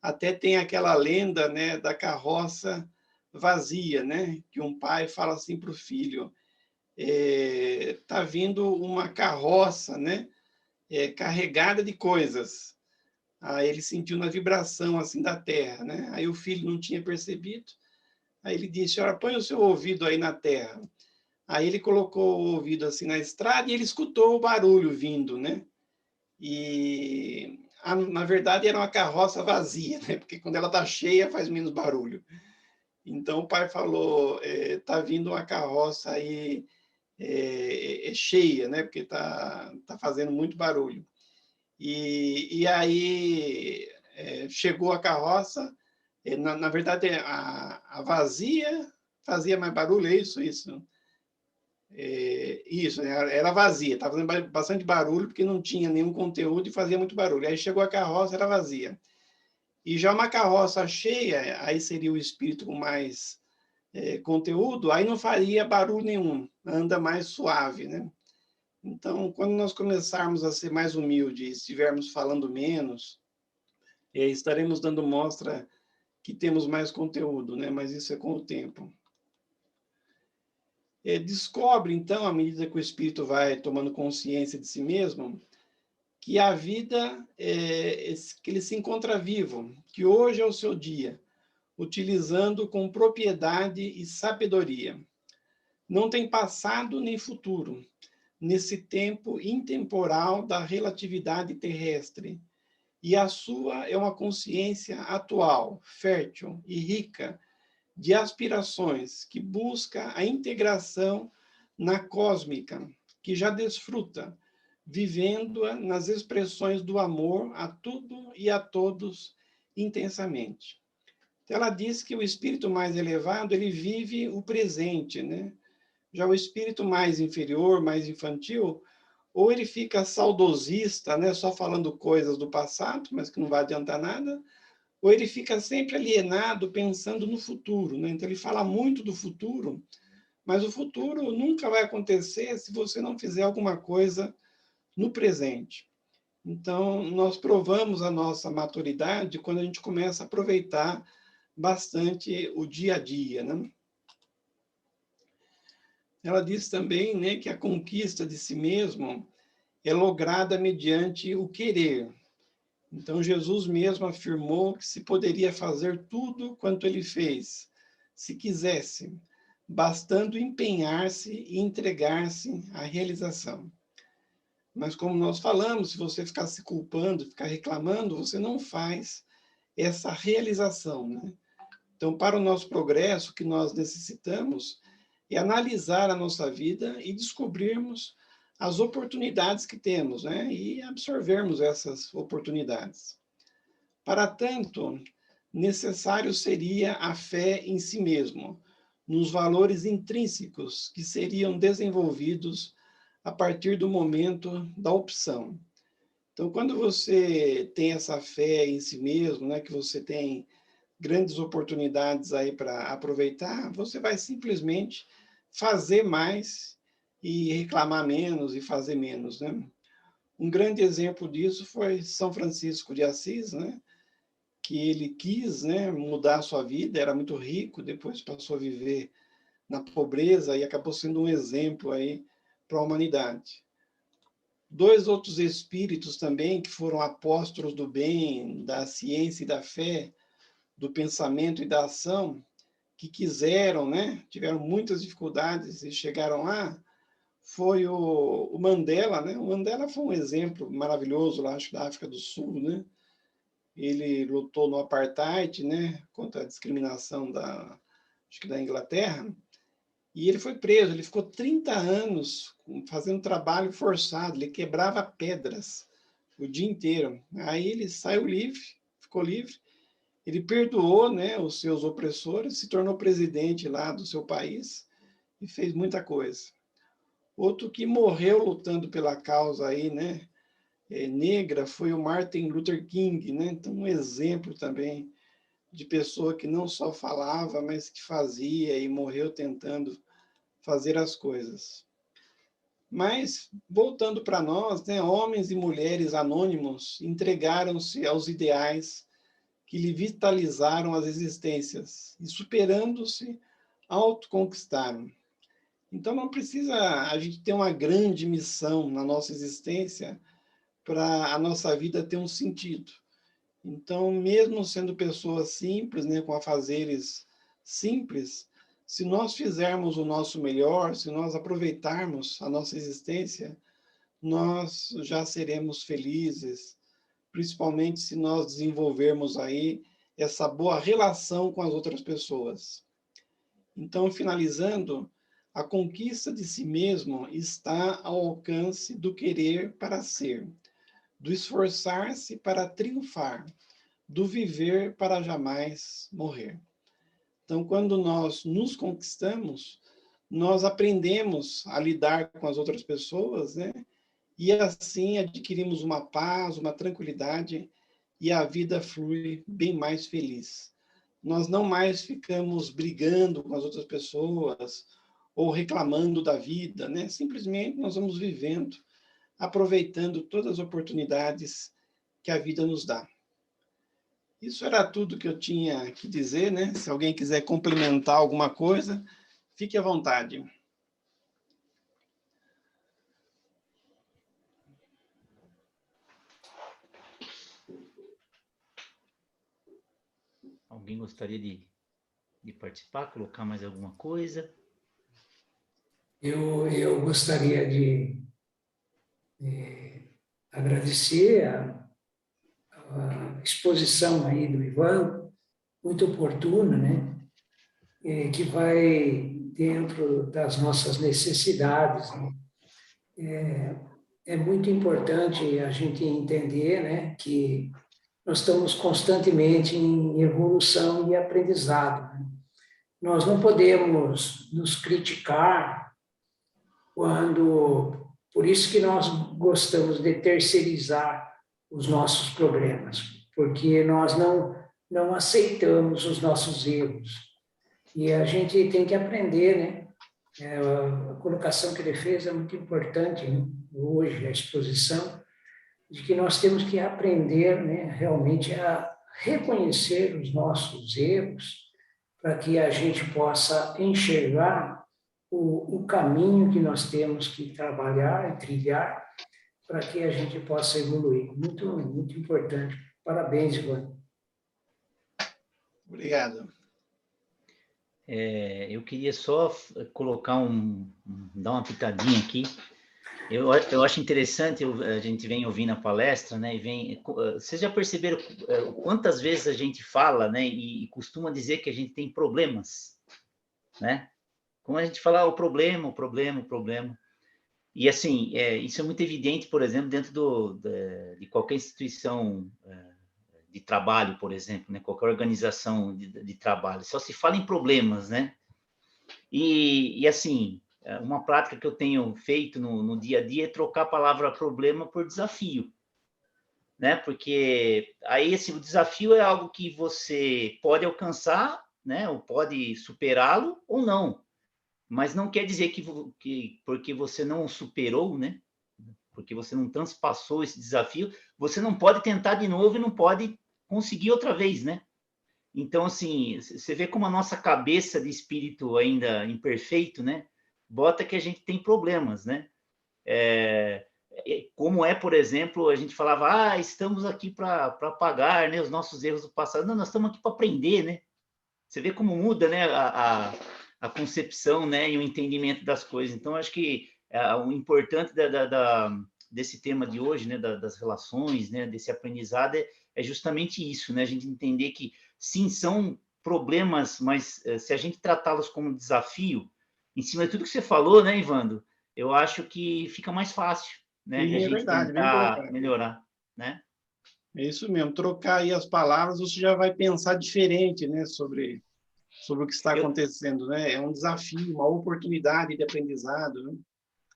Até tem aquela lenda, né, da carroça vazia, né? Que um pai fala assim para o filho: tá vindo uma carroça, né? Carregada de coisas. Aí ele sentiu na vibração assim da terra, né? Aí o filho não tinha percebido. Aí ele disse: "Ora, põe o seu ouvido aí na terra." Aí ele colocou o ouvido assim na estrada e ele escutou o barulho vindo, né? E na verdade era uma carroça vazia, né? Porque quando ela está cheia faz menos barulho. Então o pai falou: tá vindo uma carroça aí cheia, né? Porque tá fazendo muito barulho. E aí chegou a carroça, na verdade a vazia fazia mais barulho, é isso? Isso, era vazia, estava fazendo bastante barulho porque não tinha nenhum conteúdo e fazia muito barulho. Aí chegou a carroça, era vazia. E já uma carroça cheia, aí seria o espírito com mais conteúdo, aí não faria barulho nenhum, anda mais suave, né? Então, quando nós começarmos a ser mais humildes, estivermos falando menos, estaremos dando mostra que temos mais conteúdo, né? Mas isso é com o tempo. Descobre, então, à medida que o espírito vai tomando consciência de si mesmo, que a vida, que ele se encontra vivo, que hoje é o seu dia, utilizando com propriedade e sabedoria. Não tem passado nem futuro, nesse tempo intemporal da relatividade terrestre, e a sua é uma consciência atual, fértil e rica de aspirações que busca a integração na cósmica, que já desfruta, vivendo-a nas expressões do amor a tudo e a todos intensamente. Então, ela diz que o espírito mais elevado, ele vive o presente, né? Já o espírito mais inferior, mais infantil, ou ele fica saudosista, né, só falando coisas do passado, mas que não vai adiantar nada, ou ele fica sempre alienado pensando no futuro, né? Então ele fala muito do futuro, mas o futuro nunca vai acontecer se você não fizer alguma coisa no presente. Então nós provamos a nossa maturidade quando a gente começa a aproveitar bastante o dia a dia, né? Ela diz também, né, que a conquista de si mesmo é lograda mediante o querer. Então, Jesus mesmo afirmou que se poderia fazer tudo quanto ele fez, se quisesse, bastando empenhar-se e entregar-se à realização. Mas, como nós falamos, se você ficar se culpando, ficar reclamando, você não faz essa realização, né? Então, para o nosso progresso, o que nós necessitamos é analisar a nossa vida e descobrirmos as oportunidades que temos, né? E absorvermos essas oportunidades. Para tanto, necessário seria a fé em si mesmo, nos valores intrínsecos que seriam desenvolvidos a partir do momento da opção. Então, quando você tem essa fé em si mesmo, né, que você tem grandes oportunidades aí para aproveitar, você vai simplesmente fazer mais e reclamar menos e fazer menos, né? Um grande exemplo disso foi São Francisco de Assis, né? Que ele quis, né, mudar a sua vida, era muito rico, depois passou a viver na pobreza, e acabou sendo um exemplo aí para a humanidade. 2 outros espíritos também, que foram apóstolos do bem, da ciência e da fé, do pensamento e da ação, que quiseram, né, tiveram muitas dificuldades e chegaram lá, foi o Mandela, né? O Mandela foi um exemplo maravilhoso lá, acho, da África do Sul, né? Ele lutou no apartheid, né, contra a discriminação acho que da Inglaterra, e ele foi preso, ele ficou 30 anos fazendo trabalho forçado, ele quebrava pedras o dia inteiro. Aí ele saiu livre, ficou livre, ele perdoou, né, os seus opressores, se tornou presidente lá do seu país e fez muita coisa. Outro que morreu lutando pela causa aí, né, negra, foi o Martin Luther King, né? Então, um exemplo também de pessoa que não só falava, mas que fazia e morreu tentando fazer as coisas. Mas, voltando para nós, né, homens e mulheres anônimos entregaram-se aos ideais que lhe vitalizaram as existências e, superando-se, autoconquistaram. Então, não precisa a gente ter uma grande missão na nossa existência para a nossa vida ter um sentido. Então, mesmo sendo pessoas simples, né, com afazeres simples, se nós fizermos o nosso melhor, se nós aproveitarmos a nossa existência, nós já seremos felizes, principalmente se nós desenvolvermos aí essa boa relação com as outras pessoas. Então, finalizando, a conquista de si mesmo está ao alcance do querer para ser, do esforçar-se para triunfar, do viver para jamais morrer. Então, quando nós nos conquistamos, nós aprendemos a lidar com as outras pessoas, né? E assim adquirimos uma paz, uma tranquilidade, e a vida flui bem mais feliz. Nós não mais ficamos brigando com as outras pessoas ou reclamando da vida, né? Simplesmente nós vamos vivendo, aproveitando todas as oportunidades que a vida nos dá. Isso era tudo que eu tinha que dizer, né? Se alguém quiser complementar alguma coisa, fique à vontade. Alguém gostaria de participar, colocar mais alguma coisa? Eu gostaria de agradecer a exposição aí do Ivan, muito oportuna, né? Que vai dentro das nossas necessidades, né? É muito importante a gente entender, né, que nós estamos constantemente em evolução e aprendizado, né? Nós não podemos nos criticar quando... Por isso que nós gostamos de terceirizar os nossos problemas, porque nós não aceitamos os nossos erros. E a gente tem que aprender, né? A colocação que ele fez é muito importante, né? Hoje, a exposição, de que nós temos que aprender, né, realmente a reconhecer os nossos erros, para que a gente possa enxergar o caminho que nós temos que trabalhar e trilhar para que a gente possa evoluir. Muito, muito importante. Parabéns, Ivan. Obrigado. Eu queria só colocar dar uma pitadinha aqui. Eu acho interessante, a gente vem ouvindo a palestra, né? Vocês já perceberam quantas vezes a gente fala, né? E costuma dizer que a gente tem problemas, né? Como a gente fala, o problema. E, assim, isso é muito evidente, por exemplo, dentro de qualquer instituição de trabalho, por exemplo, né? Qualquer organização de trabalho. Só se fala em problemas, né? E assim, uma prática que eu tenho feito no dia a dia é trocar a palavra problema por desafio, né? Porque aí, assim, o desafio é algo que você pode alcançar, né? Ou pode superá-lo ou não. Mas não quer dizer que porque você não superou, né? Porque você não transpassou esse desafio, você não pode tentar de novo e não pode conseguir outra vez, né? Então, assim, você vê como a nossa cabeça de espírito ainda imperfeito, né? Bota que a gente tem problemas, né? Como é, por exemplo, a gente falava, estamos aqui para apagar, né, os nossos erros do passado. Não, nós estamos aqui para aprender, né? Você vê como muda, né, a concepção, né, e o entendimento das coisas. Então, acho que o importante desse tema de hoje, né, das relações, né, desse aprendizado, é justamente isso, né? A gente entender que, sim, são problemas, mas se a gente tratá-los como desafio, em cima de tudo que você falou, né, Ivandro, eu acho que fica mais fácil, né, de a E é gente verdade, bem tentar colocado. melhorar, né? É isso mesmo, trocar aí as palavras, você já vai pensar diferente, né, sobre o que está acontecendo, né? É um desafio, uma oportunidade de aprendizado,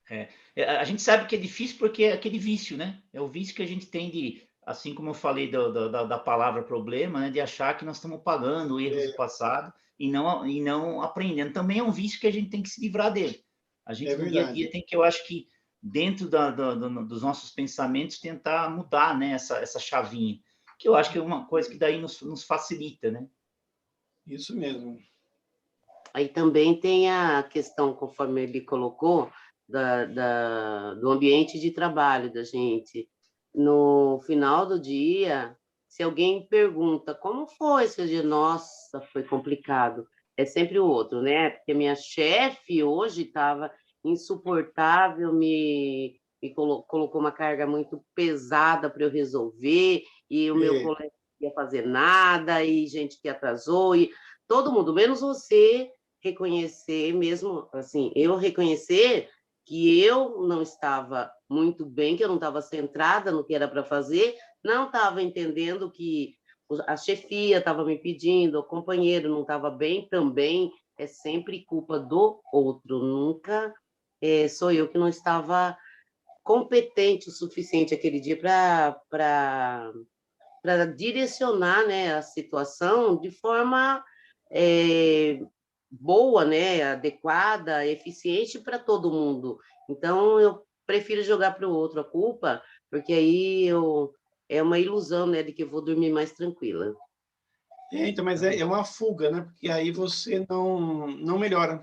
né? A gente sabe que é difícil porque é aquele vício, né? É o vício que a gente tem de, assim como eu falei da palavra problema, né? De achar que nós estamos pagando erros do passado e não aprendendo. Também é um vício que a gente tem que se livrar dele. A gente, no dia a dia, tem que, eu acho que, dentro dos nossos pensamentos, tentar mudar, né? Essa chavinha, que eu acho que é uma coisa que daí nos facilita, né? Isso mesmo. Aí também tem a questão, conforme ele colocou, do ambiente de trabalho da gente. No final do dia, se alguém pergunta como foi seu dia, nossa, foi complicado. É sempre o outro, né? Porque minha chefe hoje estava insuportável, me colocou uma carga muito pesada para eu resolver, e o meu colega não ia fazer nada, e gente que atrasou, e todo mundo, menos você, reconhecer mesmo, assim, eu reconhecer que eu não estava muito bem, que eu não estava centrada no que era para fazer, não estava entendendo que a chefia estava me pedindo, o companheiro não estava bem também, é sempre culpa do outro, nunca sou eu que não estava competente o suficiente aquele dia para direcionar, né, a situação de forma boa, né, adequada, eficiente para todo mundo. Então, eu prefiro jogar para o outro a culpa, porque aí é uma ilusão, né, de que eu vou dormir mais tranquila. Então, mas é uma fuga, né? Porque aí você não melhora.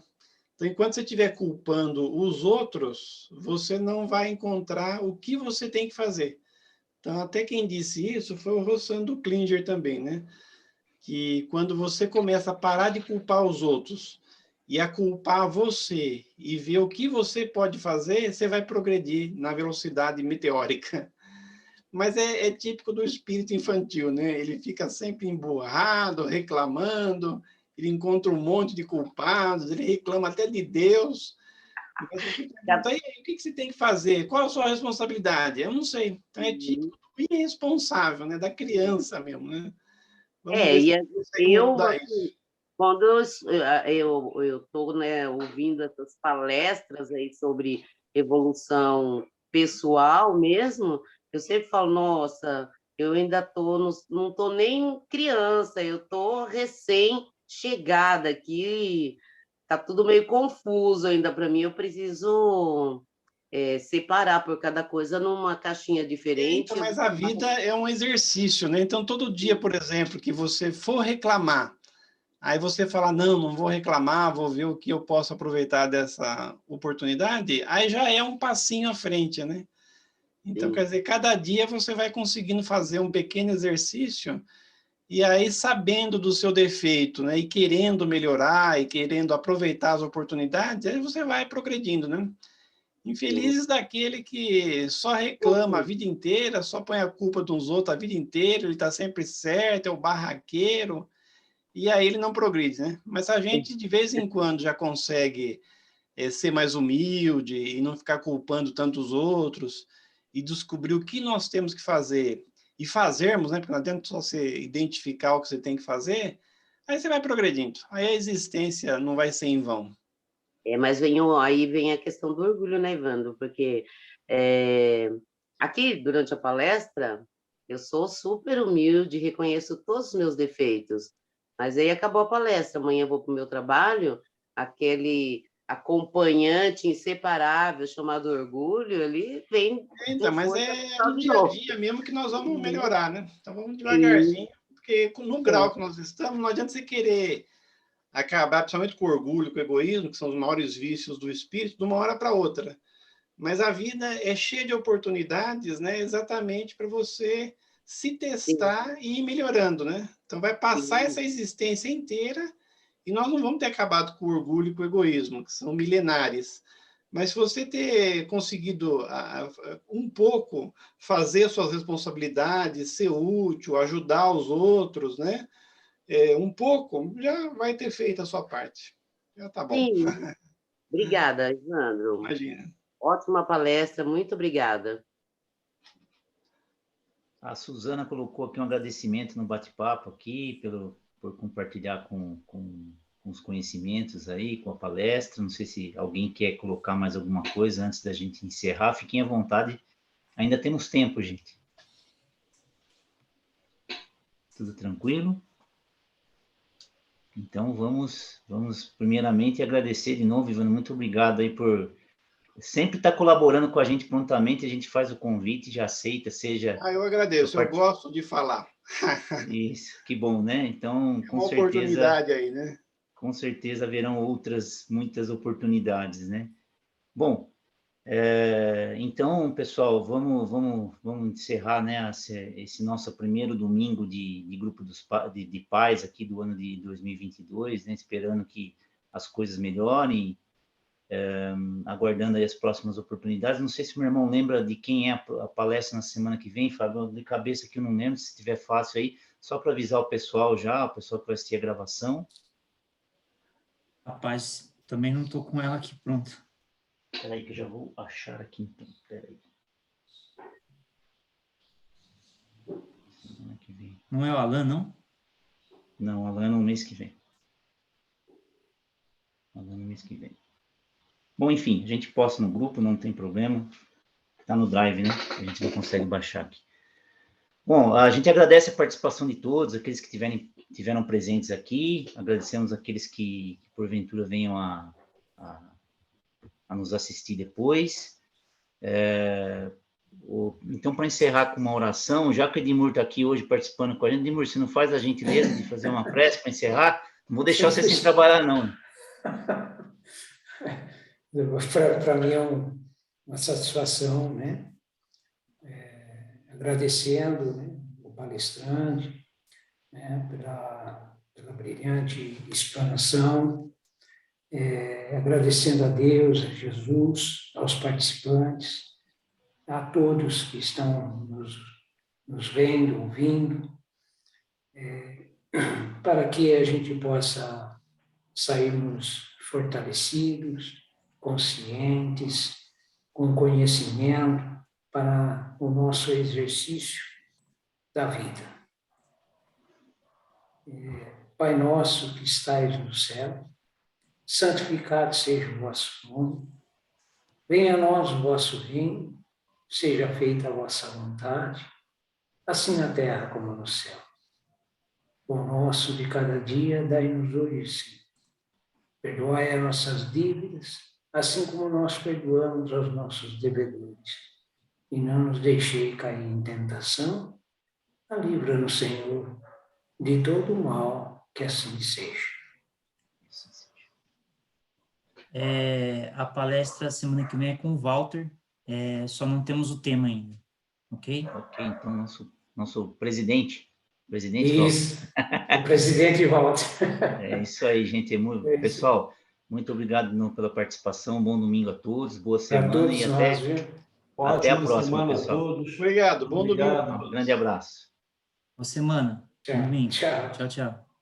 Então, enquanto você estiver culpando os outros, você não vai encontrar o que você tem que fazer. Então, até quem disse isso foi o Rossando Klinger também, né? Que quando você começa a parar de culpar os outros e a culpar você e ver o que você pode fazer, você vai progredir na velocidade meteórica. Mas é típico do espírito infantil, né? Ele fica sempre emburrado, reclamando, ele encontra um monte de culpados, ele reclama até de Deus. Mas você pergunta, aí, o que você tem que fazer? Qual a sua responsabilidade? Eu não sei. Então é típico do irresponsável, né? Da criança mesmo, né? Vamos ver se a gente consegue mudar isso. Quando eu estou, né, ouvindo essas palestras aí sobre evolução pessoal mesmo, eu sempre falo, nossa, eu ainda não estou nem criança, eu estou recém-chegada aqui, está tudo meio confuso ainda para mim, eu preciso separar por cada coisa numa caixinha diferente. Então, mas a vida é um exercício, né? Então, todo dia, por exemplo, que você for reclamar, aí você fala, não vou reclamar, vou ver o que eu posso aproveitar dessa oportunidade, aí já é um passinho à frente, né? Então, quer dizer, cada dia você vai conseguindo fazer um pequeno exercício e aí, sabendo do seu defeito, né? E querendo melhorar e querendo aproveitar as oportunidades, aí você vai progredindo, né? Infelizes daquele que só reclama a vida inteira, só põe a culpa dos outros a vida inteira, ele está sempre certo, é o barraqueiro, e aí ele não progride, né? Mas a gente, de vez em quando, já consegue ser mais humilde e não ficar culpando tanto os outros, e descobrir o que nós temos que fazer, e fazermos, né? Porque não adianta só você identificar o que você tem que fazer, aí você vai progredindo. Aí a existência não vai ser em vão. Mas aí vem a questão do orgulho, né, Evandro? Porque aqui, durante a palestra, eu sou super humilde, reconheço todos os meus defeitos, mas aí acabou a palestra, amanhã eu vou para o meu trabalho, aquele acompanhante inseparável chamado orgulho, ele vem Então, com mas força é só no de dia a novo. dia mesmo que nós vamos melhorar, né? Então vamos devagarzinho, Porque no grau que nós estamos, não adianta você querer acabar, principalmente com o orgulho, com o egoísmo, que são os maiores vícios do espírito, de uma hora para outra. Mas a vida é cheia de oportunidades, né? Exatamente para você se testar e ir melhorando, né? Então vai passar essa existência inteira e nós não vamos ter acabado com o orgulho e com o egoísmo, que são milenares. Mas se você ter conseguido um pouco fazer suas responsabilidades, ser útil, ajudar os outros, né? Um pouco, já vai ter feito a sua parte. Já tá bom. Sim. Obrigada, Evandro. Imagina. Ótima palestra, muito obrigada. A Suzana colocou aqui um agradecimento no bate-papo aqui, por compartilhar com os conhecimentos aí, com a palestra. Não sei se alguém quer colocar mais alguma coisa antes da gente encerrar. Fiquem à vontade. Ainda temos tempo, gente. Tudo tranquilo? Então, vamos primeiramente agradecer de novo, Ivana, muito obrigado aí por sempre estar colaborando com a gente prontamente, a gente faz o convite, já aceita, seja... Eu agradeço, eu gosto de falar. Isso, que bom, né? Então, com uma certeza... oportunidade aí, né? Com certeza haverão muitas oportunidades, né? Bom, então, pessoal, vamos encerrar, né, esse nosso primeiro domingo de grupo de pais aqui do ano de 2022, né, esperando que as coisas melhorem, aguardando aí as próximas oportunidades. Não sei se meu irmão lembra de quem é a palestra na semana que vem, Fábio, de cabeça que eu não lembro, se estiver fácil aí, só para avisar o pessoal já, o pessoal que vai assistir a gravação. Rapaz, também não estou com ela aqui pronta. Espera aí que eu já vou achar aqui, então. Espera aí. Semana que vem. Não é o Alan, não? Não, o Alan é no mês que vem. Alan no mês que vem. Bom, enfim, a gente posta no grupo, não tem problema. Está no Drive, né? A gente não consegue baixar aqui. Bom, a gente agradece a participação de todos, aqueles que tiveram presentes aqui. Agradecemos aqueles que porventura venham a nos assistir depois. Então, para encerrar com uma oração, já que o Edmur está aqui hoje participando com a gente, Edmur, você não faz a gentileza de fazer uma prece para encerrar? Não vou deixar você sem trabalhar, não. Para mim é uma satisfação, né? Agradecendo, né, o palestrante, né, pela brilhante explanação, agradecendo a Deus, a Jesus, aos participantes, a todos que estão nos vendo, ouvindo, para que a gente possa sairmos fortalecidos, conscientes, com conhecimento para o nosso exercício da vida. Pai nosso que estais no céu, santificado seja o vosso nome, venha a nós o vosso reino, seja feita a vossa vontade, assim na terra como no céu. O nosso de cada dia dai-nos hoje, Senhor. Perdoai as nossas dívidas, assim como nós perdoamos aos nossos devedores. E não nos deixei cair em tentação, mas livra-nos, Senhor, de todo o mal, que assim seja. A palestra semana que vem é com o Walter, só não temos o tema ainda, ok? Ok, então nosso presidente Isso, o presidente Walter. É isso aí, gente. Pessoal, muito obrigado pela participação, bom domingo a todos, boa semana e até a próxima, pessoal. A todos. Obrigado, bom domingo. Um grande abraço. Boa semana. Tchau. Domingo. Tchau. Tchau, tchau.